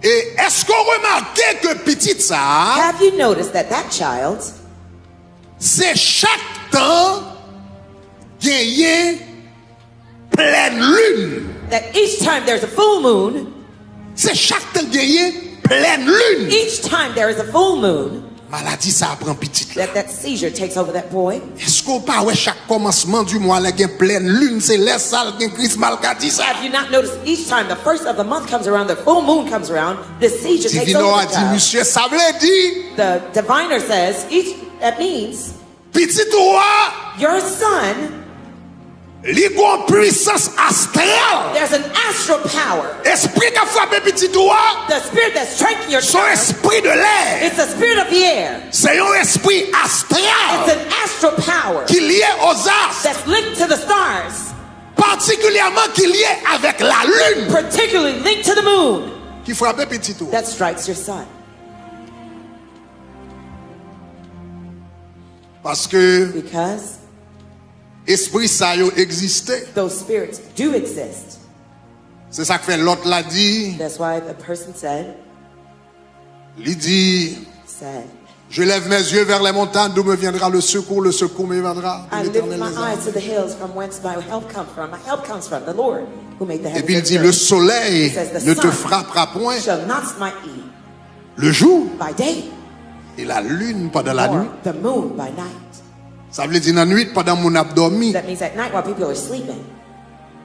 Et est-ce qu'on remarque que petit ça, Have you noticed that child, c'est chaque temps gagner pleine lune. that each time there's a full moon, C'est chaque temps gagner pleine lune. each time there is a full moon, Maladie ça prend petit là. that seizure takes over that boy. Est-ce qu'on pas ouais chaque commencement du mois là gagne pleine lune, c'est laisse ça gagne Christ maladi ça. Have you not noticed each time the first of the month comes around, the full moon comes around, the seizure takes Divino over a the dit child? monsieur ça veut dire The diviner says, that means petit toi your son, li gon puissance astrale. there's an astral power. Esprit qui a frappé petit toi, The spirit that's striking your son child, esprit de l'air. it's the spirit of the air. C'est un esprit It's astral an astral power qui est lié aux astres, that's linked to the stars, particulièrement qui est lié avec la lune, particularly linked to the moon, qui frappe petit toi. that strikes your son. Parce que Because esprit ça yo existait. those spirits do exist. C'est ça que fait l'autre l'a dit. That's why the person said, Il dit, je lève mes yeux vers les montagnes, d'où me viendra le secours me viendra de I lift l'Éternel my des eyes armées. to the hills from whence my help comes from. My help comes from the Lord who made the Et heavens puis il and dit, the le earth. soleil He says, the ne te sun frappera point shall not smite thee le jour by day, et la lune pendant la nor nuit. the moon by night. Ça veut dire dans la nuit pendant mon abdomen, That means at night while people are sleeping,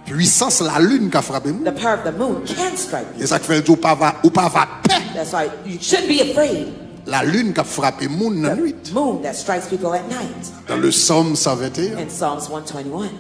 puissance la lune qui a frappé moi. the power of the moon can strike you. Et ça fait ou pas va paix. That's why you shouldn't be afraid. La lune qui a frappé mon dans la nuit. The moon that strikes people at night. Dans le Psaume 121. In Psalms 121.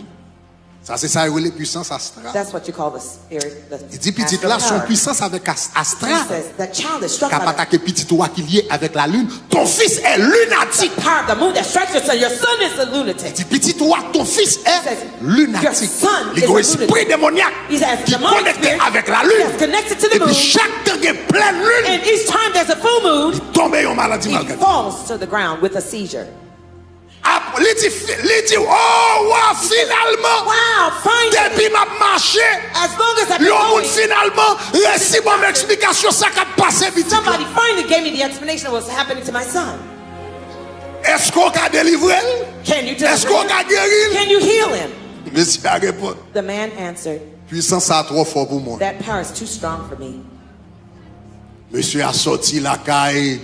Ça c'est ça les puissances astrales. That's what you call the spirit. Il dit petit là son puissance avec He astrale. says the child is struck Qui a by pas the attaqué petit toi qui est lié avec la lune. Ton fils est lunatique. power of the moon that strikes your son. Your son is a lunatic. Il dit petit toi ton fils est lunatique. Your son is a L'ego esprit lunatic. démoniaque He says qui est demonic connecté spirit avec la that's lune. connected to the Et moon. puis chaque temps qu'il y a pleine lune, And each time there's a full moon, il tombe en maladie he malgré. falls to the ground with a seizure. Il dit, oh, wow, finalement, Wow, finally, depuis m'a marché, as long as I've been le monde going, finalement, récit mon explication, ça qui a passé vite. somebody finally gave me the explanation of what's happening to my son. Est-ce qu'on a délivré? Can you Est-ce deliver qu'on him? a guéri? Can you heal him? Monsieur a répondu, The man answered, puissance a trop fort pour moi. that power is too strong for me. Monsieur a sorti la caille,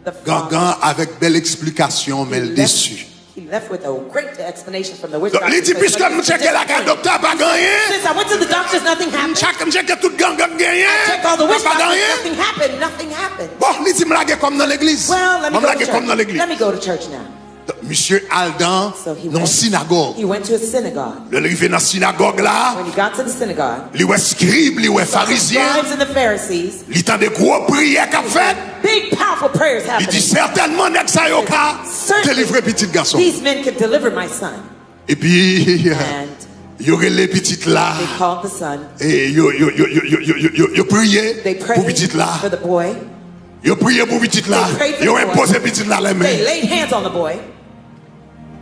The father, gangan avec belle explication, mais le déçu. he left with a great explanation from the witch Donc, doctor. il dit, puisque je check la caille, docteur, pas gagné. Since I went to the doctors, nothing happened. Je check tout gangan gagné. Check all the witch Pas doctors, gagné. nothing happened. Nothing happened. Bon, il dit, me laguer comme dans l'église. Well, let me Me go to laguer comme dans church. l'église. Let me go to church now. Monsieur Aldan, So he dans went. synagogue. He went to a synagogue. Le arrivé dans synagogue là, When he got to the synagogue, li wè scribe, li wè the pharisien, scribes and the Pharisees, li tan de gros prières qu'a fait. big powerful prayers Il dit happening. certainement nek sa yo ka délivrer petit garçon. These men could deliver my son. Et puis And yo relè petit là they called the son. et yo prié They pour petit prayed là. for the boy. Yo prié pour petit là. They prayed for Yo the boy. imposé petit là les They mains. laid hands on the boy.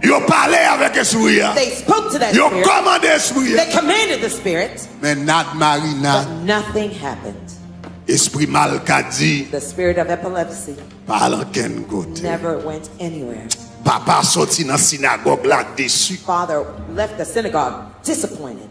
Yo parlé avec esprit. They spoke to that Yo spirit. commandé esprit. They commanded the spirit. Mais nad marina, But nothing happened. esprit mal ka dit, The spirit of epilepsy parle ken côté. never went anywhere. Papa sorti dans synagogue là déçu. Father left the synagogue disappointed.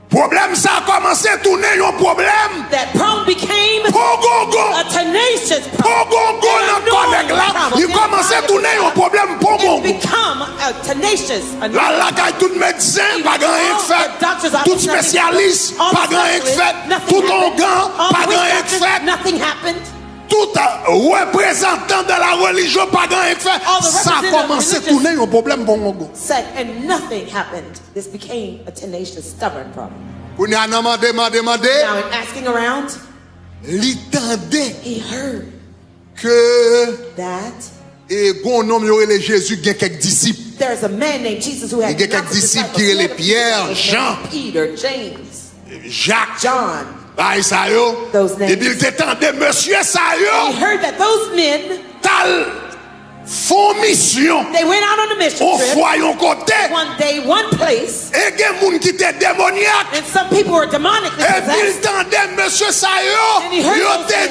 Problème ça a commencé à tourner un problème. That problem became Pogongo. a tenacious problem. Pogongo dans collègue là, il commençait à tourner un problème It pogongo. become a tenacious. Là là quand tout médecin pas grand fait, tout spécialiste pas grand fait, tout organ pas grand fait, Nothing happened. tout représentant de la religion pas grand fait. Ça a commencé à tourner un problème pogongo. Said and nothing happened. This became a tenacious, stubborn problem. On a demandé. Now in asking around, L'entendait he heard que that et bon nom y aurait les Jésus gain quelques disciples. there's a man named Jesus who had Il y a quelques lots of disciples disciples. qui He had étaient Pierre, a Jean. Peter, James, Jacques, John. bah, ça yo. Those names. Et puis il t'entendait monsieur ça He yo. heard that those men, Tal font mission. they went out on a mission On trip. voit un côté. One day, one place, Et gen moun qui était démoniaque. and some people were demonically Et puis il possessed. t'entendait monsieur ça yo. And he heard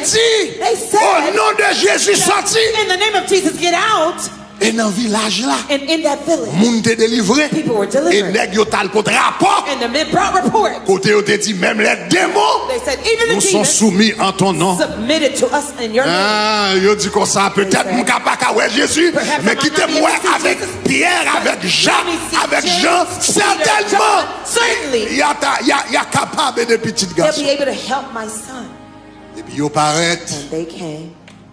dit, They said, au nom de Jésus sorti. in the name of Jesus, get out. Et dans le village là, And in that village, moun te délivré. people were Et delivered. nèg yo tal kote rapport. And the men brought report. Côté yo te dit même les démons They said, even nous the sont demons soumis en ton nom. submitted to us in your name. Ah, yo dit comme ça, peut-être m'ka pas ka ouais Jésus, mais quittez moi avec Pierre, avec Jacques, avec Jean, certainement. Certainly, Il y a capable de petites they'll garçons. be able to help my son. Et puis yo paraît And they came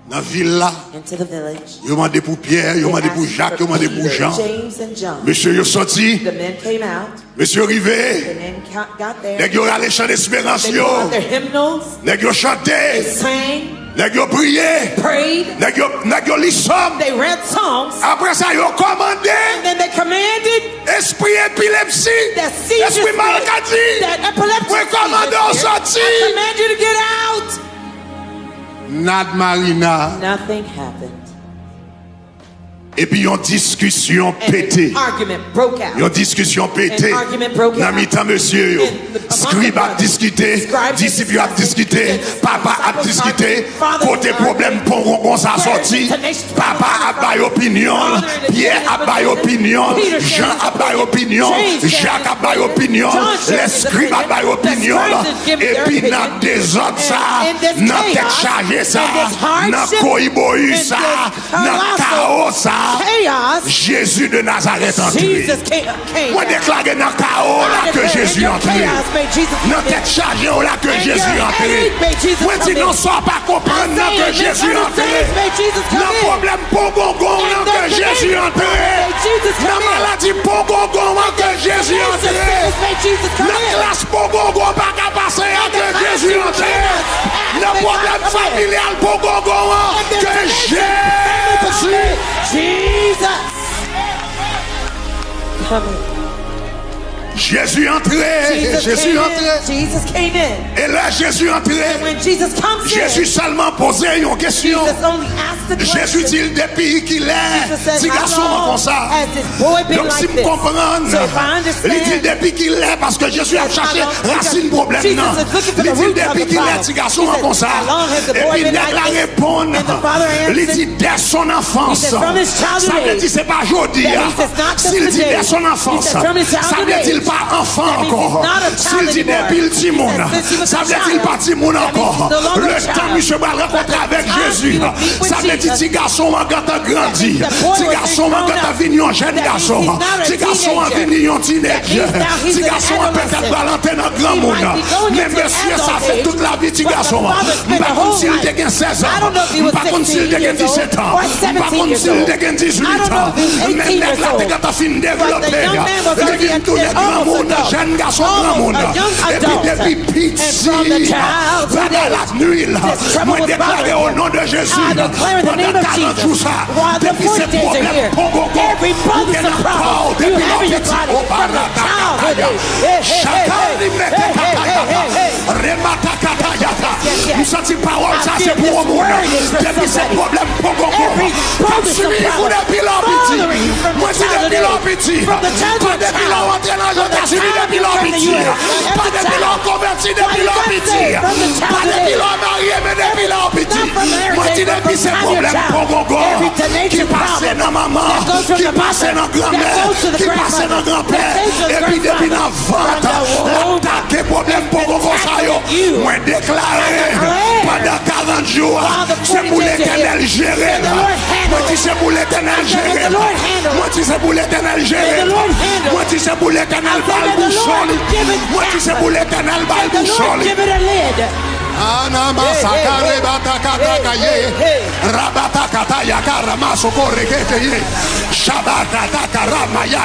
dans ville là, into the village. yo mandé pour Pierre, yo mandé pour Jacques, yo mandé pour Jean. James and John. Monsieur yo sorti, The men came out. monsieur The arrivé. men got there. Nèg yo allé chanter espérance They yo. brought out their hymnals. Nèg yo They chanté, sang, nèg yo prié, prayed. nèg yo li somme. They read songs. Après ça yo commandé And then they commanded esprit épilepsie, that seizure esprit spirit, maladie. that epileptic Recommandé au spirit, sorti. I command you to get out. Nad Marina. Nothing happened. Et puis yon discussion pété. An argument broke out. Yon discussion pété. An argument broke out. Dans mi-temps monsieur yo. And Scribe a discuté, disciple a discuté, papa a discuté. Côté problème pour qu'on ça sorti. Papa a bail opinion, Pierre a bail opinion, Jean a bail opinion, Jacques a bail opinion, les scribes a bail opinion. Et puis dans des autres ça, dans tête chargée ça, dans koiboyu ça, dans chaos ça. Chaos. Jésus de Nazareth entré. Jesus came. Moi déclaré dans chaos là que Jésus est entré. Dans tête chargée là que Jésus est entré. Moi dis non soit pas comprendre là que Jésus est entré. Dans problème pour gongon là que Jésus est entré. Dans maladie pour gongon là que Jésus est entré. Dans classe pour gongon pas qu'à passer là que Jésus est entré. Dans problème familial pour gongon là que Jésus. Jesus. Come in. Jésus entré, Jésus entré. Jesus came in. Et là Jésus entré. When Jesus comes in, Jésus seulement posé une question. Jesus only asked the Jésus question. dit depuis qu'il est, Jesus said, si how garçon long comme ça. has this boy been Donc si like vous this? comprenez, So if I understand, il dit depuis qu'il est, parce que Jésus a cherché racine problème. Jesus Non. is looking for Il the dit root of depuis the qu'il est, problem. si garçon He said, comme ça. how long has the Et boy puis been dès like la this? réponse, And the father il answered, dit dès son enfance. he said, from his Ça childhood veut age. dire c'est pas aujourd'hui. That he says, not just S'il dit today. dès son He enfance, said, from his ça childhood veut dire age. pas enfant That means he's encore. not a child S'il dit anymore. depuis le Timon, He said, since he was ça a veut dire child. pas Timon That means encore. he's no longer Le a temps child. monsieur va rencontrer avec But the time Jésus. he will meet with Ça veut dire Jesus. petit garçon quand t'as grandi. That means the boy Petit was garçon grown quand up. t'as fini un jeune That means garçon. he's not a Petit garçon a teenager. fini un That teenager. means now he's Petit an garçon a peut-être adolescent. balanté dans grand He monde. might be going Mais into monsieur, ça adult fait age, toute la vie, petit but the garçon. father spent Par the contre, whole s'il life. a 16 I don't know if he was ans. Par contre, s'il 16 a years 17 ans. old or Par 17 contre, years s'il old. a 18 I don't know ans. if he's 18 Mais years là, old. quand t'as fini de But the développer, young man was il already vient tous les grands almost mondes, adult. jeune garçon grand Almost monde. a young Et adult. puis depuis And from the petit, childhood pendant la nuit, là, this trouble moi was déclaré bothering au him. nom de Jésus, I declare in the name pendant of 40 jours Jesus, ça, while the depuis 40 ces days are problèmes, here, every bothersome problem you have in your body from the childhood age. Hey, hey, hey, hey, hey, hey, nous sentons parole, ça c'est pour le monde. Depuis ces problèmes, every bothersome problem bothering you from moi the je dis depuis childhood l'hôpital, age, from the childhood pas depuis l'entrée dans les États-Unis, depuis l'hôpital, pas depuis l'enconverti, depuis l'hôpital, pas depuis l'enmarié, mais depuis l'hôpital. Moi je dis depuis ces problèmes, qui passent dans maman, qui passent dans grand-mère, qui passent dans grand-père, et puis depuis la vente, l'attaque problème pour ça, moi déclaré pendant 40 jours, c'est pour l'éternel gérer. Moi dis c'est pour l'éternel gérer. Moi dis c'est pour l'éternel gérer. Moi dis c'est pour l'éternel balbouchon. Moi dis c'est pour l'éternel balbouchon. Ana masaka rebata kataka ye rabata kataya karama sokore kete ye shabata takarama ya